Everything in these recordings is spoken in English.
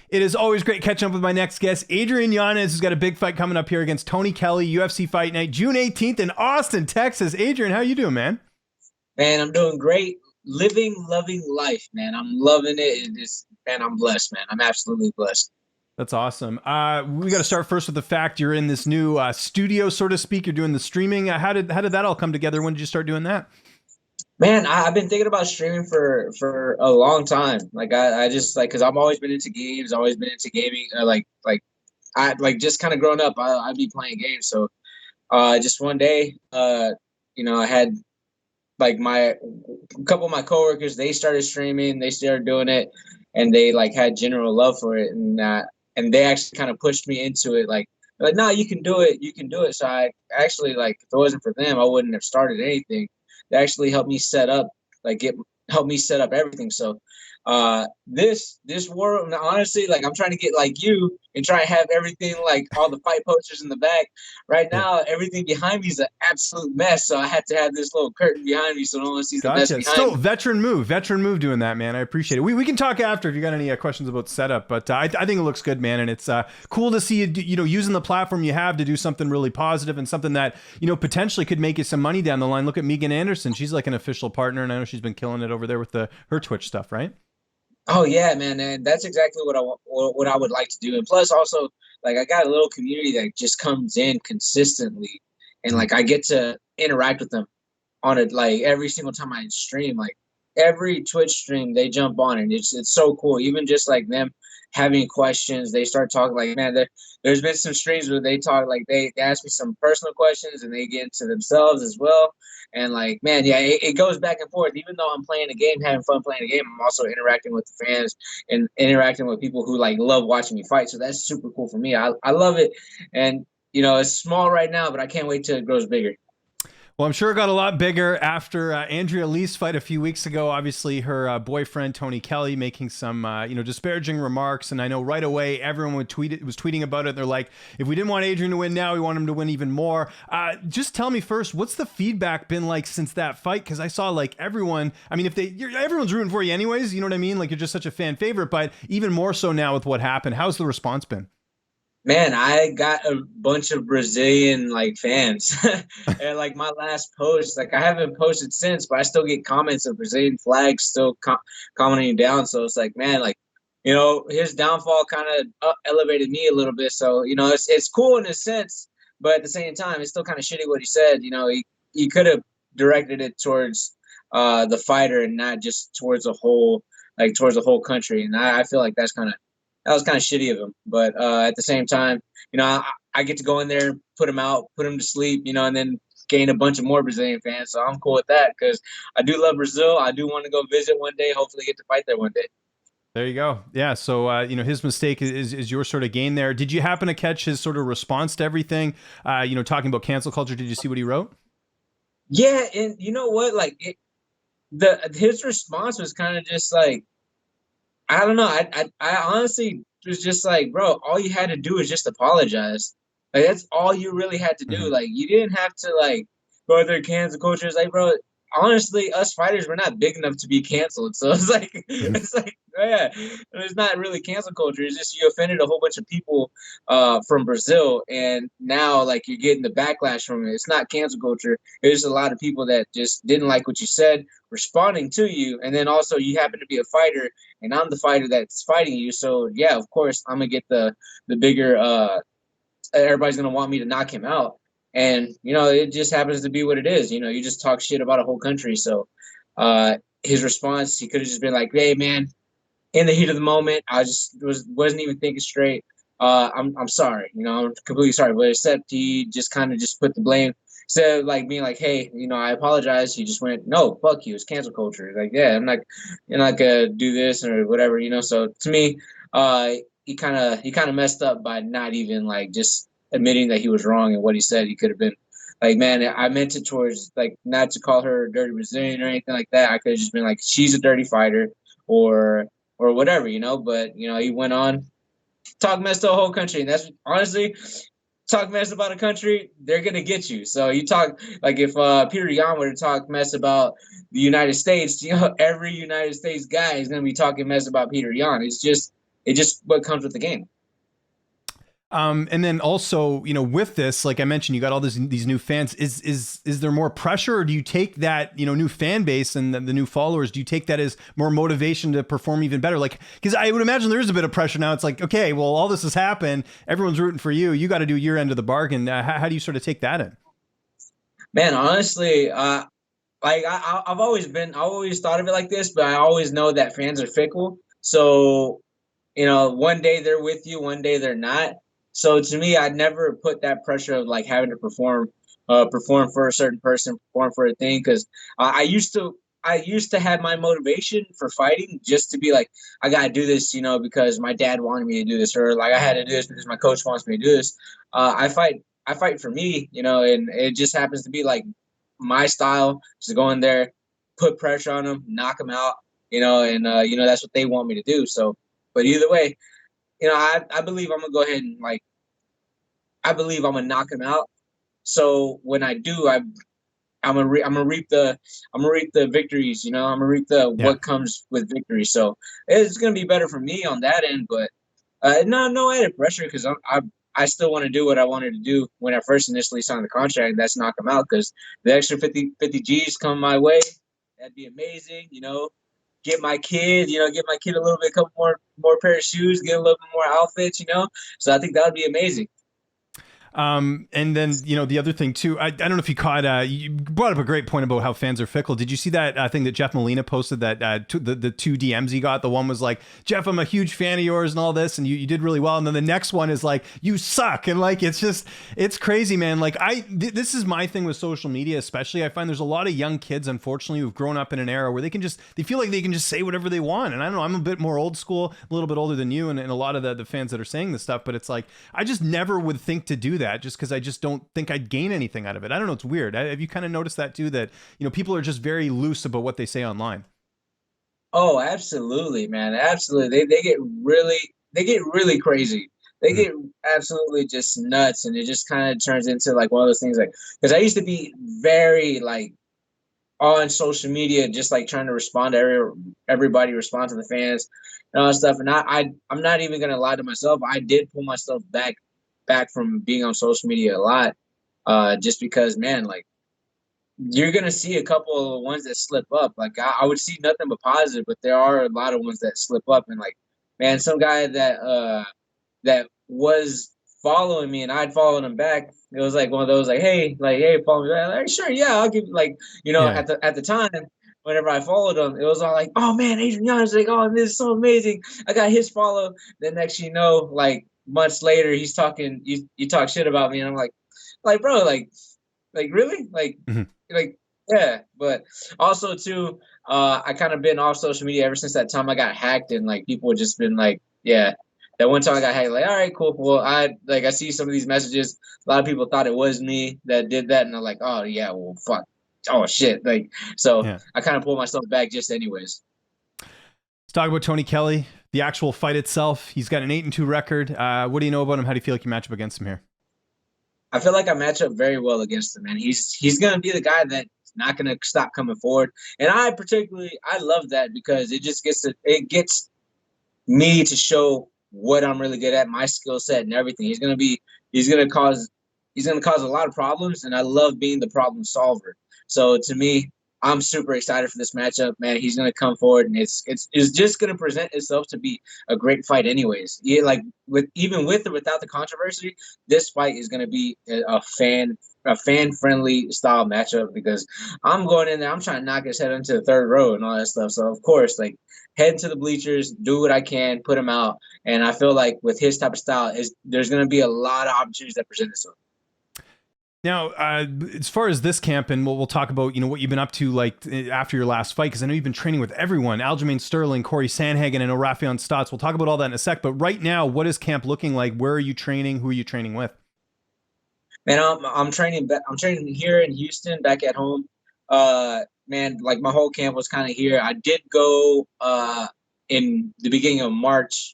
It is always great catching up with my next guest. Adrian Yanez has got a big fight coming up here against Tony Kelley, UFC Fight Night, June 18th in Austin, Texas. Adrian, how you doing, man? Man, I'm doing great. Living, loving life, man. I'm loving it. And just, man, I'm blessed, man. I'm absolutely blessed. That's awesome. We got to start first with the fact you're in this new studio, so to speak. You're doing the streaming. How did that all come together? When did you start doing that? Man, I've been thinking about streaming for a long time. Like I just like because I've always been into games, always been into gaming. I like just kind of growing up, I'd be playing games. So just one day, I had like my a couple of my coworkers, they started streaming, they started doing it, and they like had general love for it, and they actually kind of pushed me into it. Like, no, you can do it, you can do it. So I actually like if it wasn't for them, I wouldn't have started anything. They actually helped me set up, helped me set up everything. So this world, honestly, like I'm trying to get like you and try to have everything, like all the fight posters in the back. Right Yeah. now everything behind me is an absolute mess, so I had to have this little curtain behind me so no one sees the mess Gotcha. behind Still, me. veteran move doing that, man. I appreciate it. We can talk after if you got any questions about setup, but I think it looks good, man. And it's cool to see you, using the platform you have to do something really positive and something that, potentially could make you some money down the line. Look at Megan Anderson. She's like an official partner, and I know she's been killing it over there with her Twitch stuff, right? Oh yeah, man, and that's exactly what I would like to do. And plus, also, like I got a little community that just comes in consistently, and like I get to interact with them on it like every single time I stream. Like every Twitch stream, they jump on, and it's so cool. Even just like them having questions, they start talking. Like man, there's been some streams where they talk like they ask me some personal questions, and they get into themselves as well. And like, man, yeah, it goes back and forth. Even though I'm playing a game, having fun playing a game, I'm also interacting with the fans and interacting with people who like love watching me fight. So that's super cool for me. I love it. And it's small right now, but I can't wait till it grows bigger. Well, I'm sure it got a lot bigger after Andrea Lee's fight a few weeks ago. Obviously, her boyfriend Tony Kelley making some disparaging remarks, and I know right away everyone was tweeting about it. They're like, if we didn't want Adrian to win now, we want him to win even more. Just tell me first, what's the feedback been like since that fight? Because I saw like everyone. I mean, everyone's rooting for you anyways. You know what I mean? Like you're just such a fan favorite, but even more so now with what happened. How's the response been? Man, I got a bunch of Brazilian like fans. And like my last post, like I haven't posted since, but I still get comments of Brazilian flags still commenting down. So it's like, man, like his downfall kind of elevated me a little bit. So it's cool in a sense, but at the same time, it's still kind of shitty what he said. He could have directed it towards the fighter and not just towards the whole country. And I feel like that was kind of shitty of him. But at the same time, I get to go in there, put him out, put him to sleep, and then gain a bunch of more Brazilian fans. So I'm cool with that because I do love Brazil. I do want to go visit one day, hopefully get to fight there one day. There you go. Yeah. So, his mistake is your sort of gain there. Did you happen to catch his sort of response to everything? Talking about cancel culture. Did you see what he wrote? Yeah. And you know what? Like his response was kind of just like, I don't know. I honestly was just like, bro, all you had to do is just apologize. Like that's all you really had to do. Mm-hmm. Like you didn't have to like go through cancel culture. It's like, bro, honestly, us fighters, we're not big enough to be canceled. So yeah, it's not really cancel culture. It's just you offended a whole bunch of people from Brazil, and now like you're getting the backlash from it. It's not cancel culture. There's a lot of people that just didn't like what you said, responding to you, and then also you happen to be a fighter, and I'm the fighter that's fighting you. So yeah, of course I'm gonna get the bigger. Everybody's gonna want me to knock him out. And it just happens to be what it is. You just talk shit about a whole country. So his response, he could have just been like, "Hey, man, in the heat of the moment, I just wasn't even thinking straight. I'm sorry. I'm completely sorry." But except he just kind of just put the blame. Instead of like being like, "Hey, I apologize," he just went, "No, fuck you. It's cancel culture." Like, yeah, you're not gonna do this or whatever. So to me, he kind of messed up by not even like just admitting that he was wrong and what he said. He could have been like, man, I meant it towards like not to call her a dirty Brazilian or anything like that. I could have just been like, she's a dirty fighter or whatever. But he went on talk mess to a whole country, and that's honestly talk mess about a country, they're gonna get you. So you talk like if Peter Yan were to talk mess about the United States, every United States guy is gonna be talking mess about Peter Yan. it just what comes with the game. And then also, with this, like I mentioned, you got all these new fans. Is there more pressure, or do you take that, new fan base and the new followers? Do you take that as more motivation to perform even better? Like, because I would imagine there is a bit of pressure now. It's like, okay, well, all this has happened. Everyone's rooting for you. You got to do your end of the bargain. How do you sort of take that in? Man, honestly, like I've always thought of it like this, but I always know that fans are fickle. So, one day they're with you, one day they're not. So to me, I never put that pressure of like having to perform for a certain person, perform for a thing. Because I used to have my motivation for fighting just to be like, I gotta do this, because my dad wanted me to do this, or like I had to do this because my coach wants me to do this. I fight for me, and it just happens to be like my style, just go in there, put pressure on them, knock them out, and that's what they want me to do. So, but either way, I believe I'm gonna go ahead and like, I believe I'm gonna knock him out. So when I do, I'm gonna reap the victories. I'm gonna reap the Yeah. what comes with victory. So it's gonna be better for me on that end. But no added pressure because I still want to do what I wanted to do when I first initially signed the contract. That's knock him out because the extra 50 G's come my way. That'd be amazing. Get my kid, get my kid a little bit, couple more pair of shoes, get a little bit more outfits. So I think that would be amazing. And then, the other thing too, I don't know if you caught, you brought up a great point about how fans are fickle. Did you see that thing that Jeff Molina posted, that the two DMs he got? The one was like, Jeff, I'm a huge fan of yours and all this, and you did really well. And then the next one is like, you suck. And like, it's crazy, man. Like this is my thing with social media, especially. I find there's a lot of young kids, unfortunately, who've grown up in an era where they feel like they can just say whatever they want. And I don't know, I'm a bit more old school, a little bit older than you, and a lot of the fans that are saying this stuff, but it's like, I just never would think to do that just because I just don't think I'd gain anything out of it. I don't know. It's weird. Have you kind of noticed that too, that, people are just very loose about what they say online? Oh, absolutely, man. Absolutely. They get really crazy. They Mhm. get absolutely just nuts. And it just kind of turns into like one of those things like, because I used to be very like on social media, just like trying to respond to everybody, respond to the fans and all that stuff. And I'm not even gonna lie to myself. I did pull myself back from being on social media a lot, just because, man, like you're gonna see a couple of ones that slip up. Like I would see nothing but positive, but there are a lot of ones that slip up. And like, man, some guy that was following me and I'd followed him back. It was like one of those like, hey, follow me back. Like, sure, yeah, I'll give you like, Yeah. at the time, whenever I followed him, it was all like, oh man, Adrian Yanez, like, oh, this is so amazing. I got his follow. Then next you know, like months later, he's talking, you talk shit about me, and I'm like, bro, like really? Mhm. Like yeah. But also too, I kind of been off social media ever since that time I got hacked, and like people have just been like, yeah. That one time I got hacked, like, all right, cool. Well, I see some of these messages. A lot of people thought it was me that did that, and I'm like, oh yeah, well, fuck, oh shit, like, so Yeah. I kind of pulled myself back just anyways. Let's talk about Tony Kelley, the actual fight itself. He's got an 8-2 record. What do you know about him? How do you feel like you match up against him here? I feel like I match up very well against him, man. He's gonna be the guy that's not gonna stop coming forward, and I love that because it gets me to show what I'm really good at, my skill set and everything. He's gonna cause a lot of problems, and I love being the problem solver. So to me, I'm super excited for this matchup, man. He's gonna come forward, and it's just gonna present itself to be a great fight, anyways. Yeah, like with or without the controversy, this fight is gonna be a fan friendly style matchup because I'm going in there, I'm trying to knock his head into the third row and all that stuff. So of course, like head to the bleachers, do what I can, put him out. And I feel like with his type of style, there's going to be a lot of opportunities that present themselves. Now, as far as this camp, and we'll talk about, what you've been up to, like, after your last fight, because I know you've been training with everyone, Aljamain Sterling, Corey Sandhagen, and Rafion Stotts. We'll talk about all that in a sec. But right now, what is camp looking like? Where are you training? Who are you training with? Man, I'm training. I'm training here in Houston, back at home. Man, like my whole camp was kind of here. I did go in the beginning of March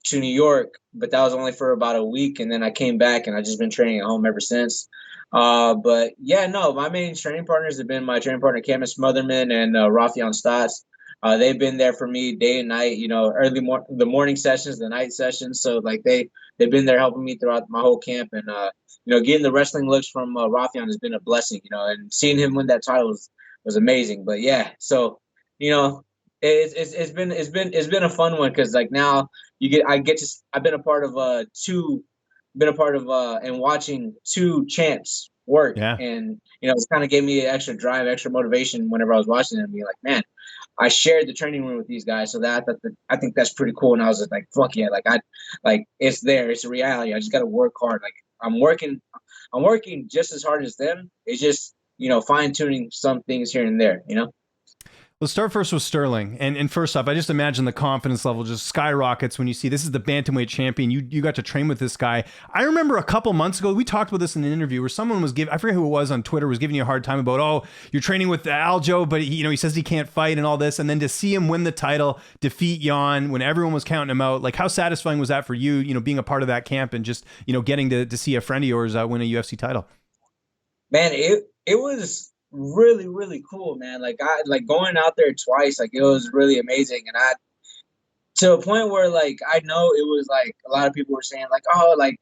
to New York, but that was only for about a week, and then I came back, and I just been training at home ever since. But yeah, no, my main training partners have been my training partner Camus Smotherman and Rafion Stotts. They've been there for me day and night, the morning sessions, the night sessions. So like they've been there helping me throughout my whole camp. And, getting the wrestling looks from Rafian has been a blessing, and seeing him win that title was amazing. But yeah, so, it's been a fun one. Cause like now I've been a part of, and watching two champs work. Yeah. And, it's kind of gave me extra drive, extra motivation whenever I was watching them, being like, man, I shared the training room with these guys, so that I think that's pretty cool. And I was just like, fuck yeah, it's there, it's a reality. I just got to work hard. Like I'm working just as hard as them. It's just fine tuning some things here and there. Let's start first with Sterling. And first off, I just imagine the confidence level just skyrockets when you see this is the bantamweight champion. You got to train with this guy. I remember a couple months ago, we talked about this in an interview where someone was I forget who it was on Twitter, was giving you a hard time about, oh, you're training with Aljo, but he says he can't fight and all this. And then to see him win the title, defeat Jan when everyone was counting him out, like how satisfying was that for you, being a part of that camp and just, getting to see a friend of yours win a UFC title? Man, it was really, really cool, man. Like I going out there twice, like it was really amazing. And to a point where like I know it was like a lot of people were saying like, oh, like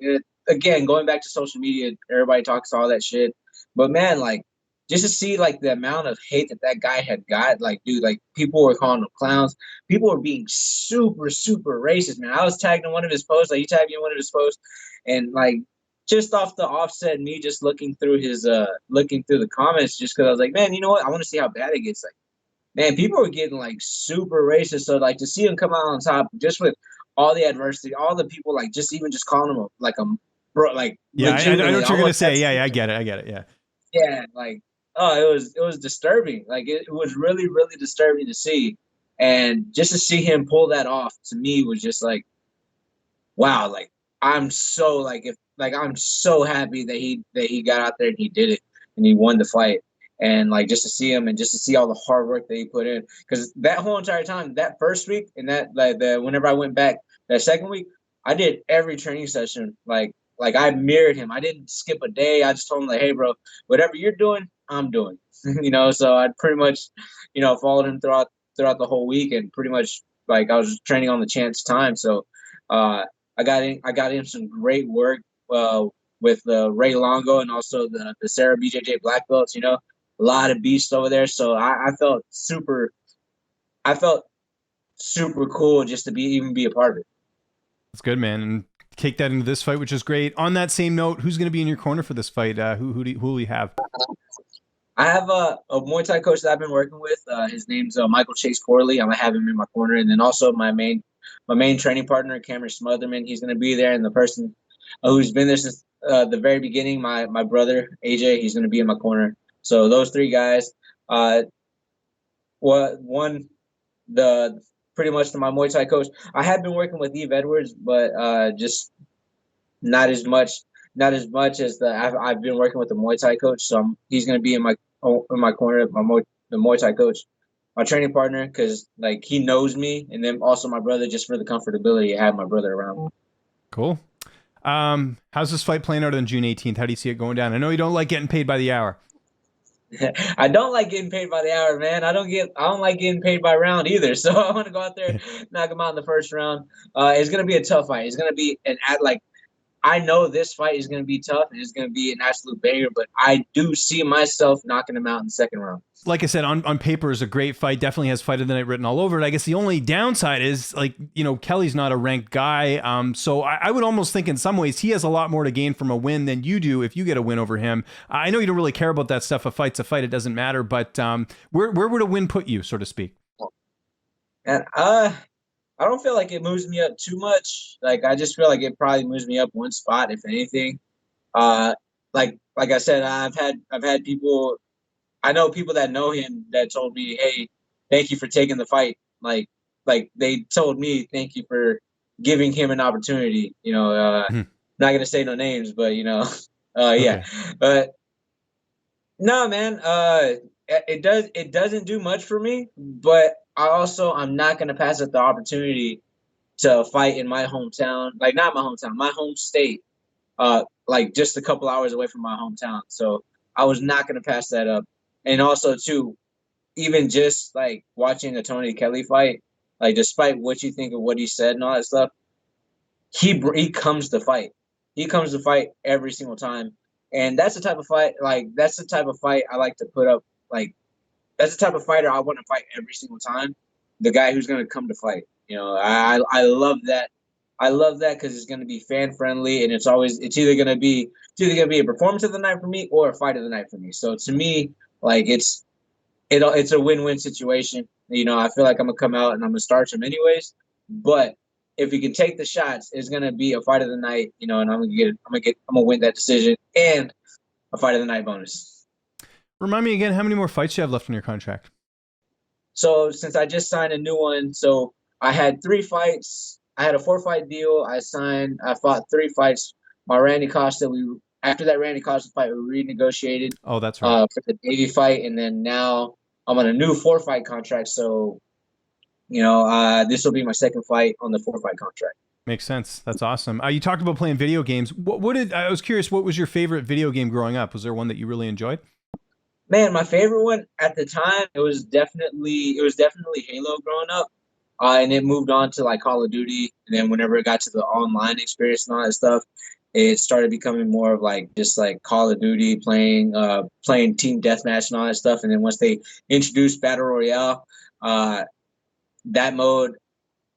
again, going back to social media, everybody talks all that shit. But man, like just to see like the amount of hate that guy had got, like dude, like people were calling him clowns. People were being super, super racist, man. I was tagged in one of his posts, like he tagged me in one of his posts, and like just off the offset, me just looking through the comments, just because I was like, man, you know what? I want to see how bad it gets. Like, man, people were getting like super racist. So like to see him come out on top, just with all the adversity, all the people like just calling him like a bro, like yeah, I know what you're gonna say. Yeah, I get it. Yeah, yeah, like it was disturbing. Like it was really, really disturbing to see, and just to see him pull that off to me was just like, wow, like I'm so I'm so happy that he got out there and he did it and he won the fight. And like just to see him and just to see all the hard work that he put in, because that whole entire time, that first week and that whenever I went back that second week, I did every training session like I mirrored him. I didn't skip a day. I just told him like, hey bro, whatever you're doing, I'm doing. So I pretty much followed him throughout the whole week, and pretty much like I was training on the chance time. So I got in some great work with Ray Longo and also the Sarah BJJ black belts. A lot of beasts over there. So I felt super cool just to be a part of it. That's good, man. And take that into this fight, which is great. On that same note, who's going to be in your corner for this fight? Who will you have? I have a Muay Thai coach that I've been working with. His name's Michael Chase Corley. I'm gonna have him in my corner, and then also my main training partner, Cameron Smotherman. He's gonna be there, and the person who's been there since the very beginning, my brother AJ, he's gonna be in my corner. So those three guys. Pretty much to my Muay Thai coach. I have been working with Eve Edwards, but just not as much as I've been working with the Muay Thai coach. So he's gonna be in my corner, the Muay Thai coach, my training partner, because like he knows me, and then also my brother, just for the comfortability of having my brother around. Cool. How's this fight playing out on June 18th? How do you see it going down? I know you don't like getting paid by the hour. I don't like getting paid by the hour, man. I don't like getting paid by round either. So I want to go out there, knock him out in the first round. It's gonna be a tough fight. It's gonna be I know this fight is going to be tough and it's going to be an absolute banger, but I do see myself knocking him out in the second round. Like I said, on paper is a great fight. Definitely has fight of the night written all over it. I guess the only downside is Kelley's not a ranked guy. So I would almost think in some ways he has a lot more to gain from a win than you do if you get a win over him. I know you don't really care about that stuff. A fight's a fight. It doesn't matter. But where would a win put you, so to speak? And I don't feel like it moves me up too much. Like I just feel like it probably moves me up one spot, if anything. Like I said, I've had people, I know people that know him that told me, hey, thank you for taking the fight. Like they told me, thank you for giving him an opportunity. Not gonna say no names, but yeah. Okay. But no, man, it doesn't do much for me, but I'm not going to pass up the opportunity to fight in my hometown, like not my hometown, my home state, like just a couple hours away from my hometown. So I was not going to pass that up. And also too, even just like watching a Tony Kelley fight, like despite what you think of what he said and all that stuff, he comes to fight. He comes to fight every single time, and that's the type of fight. Like that's the type of fight I like to put up. Like that's the type of fighter I want to fight every single time. The guy who's going to come to fight. You know, I love that. I love that because it's going to be fan friendly, and it's either going to be a performance of the night for me or a fight of the night for me. So to me, like it's a win-win situation. You know, I feel like I'm gonna come out and I'm gonna starch him anyways. But if he can take the shots, it's gonna be a fight of the night. You know, and I'm gonna win that decision and a fight of the night bonus. Remind me again, how many more fights you have left on your contract? So since I just signed a new one, so I had 3 fights. I had a 4-fight deal. I fought 3 fights. My Randy Costa, after that Randy Costa fight, we renegotiated. Oh, that's right. For the Navy fight, and then now I'm on a new 4-fight contract. So, you know, this will be my second fight on the 4-fight contract. Makes sense. That's awesome. You talked about playing video games. I was curious, what was your favorite video game growing up? Was there one that you really enjoyed? Man, my favorite one at the time, it was definitely Halo growing up. And it moved on to like Call of Duty. And then whenever it got to the online experience and all that stuff, it started becoming more of like just like Call of Duty, playing team deathmatch and all that stuff. And then once they introduced Battle Royale, that mode,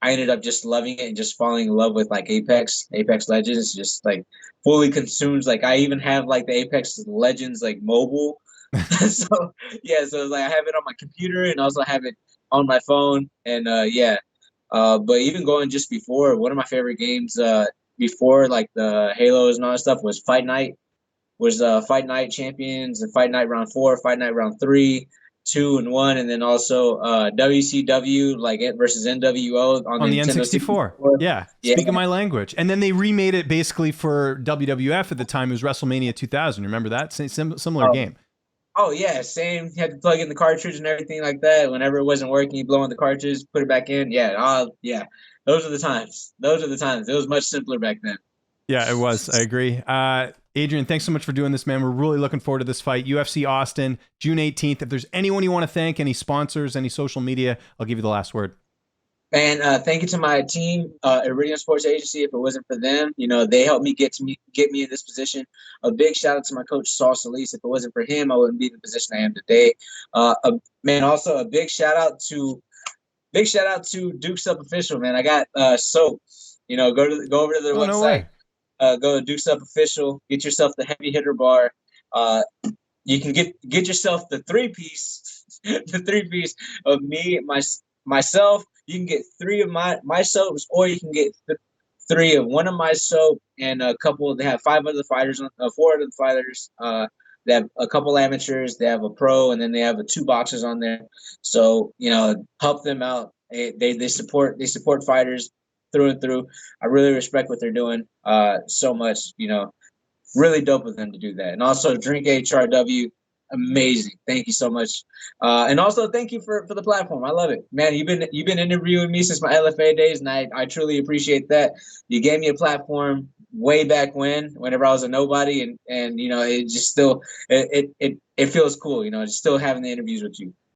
I ended up just loving it and just falling in love with like Apex Legends, just like fully consumed. Like I even have like the Apex Legends like mobile. So yeah, so like I have it on my computer and also have it on my phone. And but even going just before, one of my favorite games before like the Halos and all that stuff was Fight Night. Fight Night Champions and Fight Night Round 4, Fight Night Round 3, 2 and 1, and then also WCW like it versus NWO on the Nintendo N64. 64. Yeah, speaking my language. And then they remade it basically for WWF at the time. It was WrestleMania 2000. Remember that? Similar game. Oh yeah, same. You had to plug in the cartridge and everything like that. Whenever it wasn't working, you blow in the cartridge, put it back in. Yeah, yeah. Those are the times. It was much simpler back then. Yeah, it was. I agree. Adrian, thanks so much for doing this, man. We're really looking forward to this fight. UFC Austin, June 18th. If there's anyone you want to thank, any sponsors, any social media, I'll give you the last word. And thank you to my team, Iridium Sports Agency. If it wasn't for them, you know, they helped me get me in this position. A big shout out to my coach, Saul Solis. If it wasn't for him, I wouldn't be in the position I am today. Also a big shout out to Duke's Up Official, man. I got soap. You know, go over to their website. No way. Go to Duke's Up Official. Get yourself the heavy hitter bar. You can get yourself the 3-piece, the 3-piece of me, myself. You can get 3 of my soaps, or you can get 3 of one of my soap and a couple. They have 5 other fighters, 4 other fighters. They have a couple amateurs. They have a pro, and then they have 2 boxers on there. So you know, help them out. They support fighters through and through. I really respect what they're doing so much. You know, really dope of them to do that. And also Drink HRW. Amazing. Thank you so much. And also thank you for the platform. I love it. Man, you've been interviewing me since my LFA days, and I truly appreciate that. You gave me a platform way back whenever I was a nobody, and you know, it just still it feels cool, you know, just still having the interviews with you.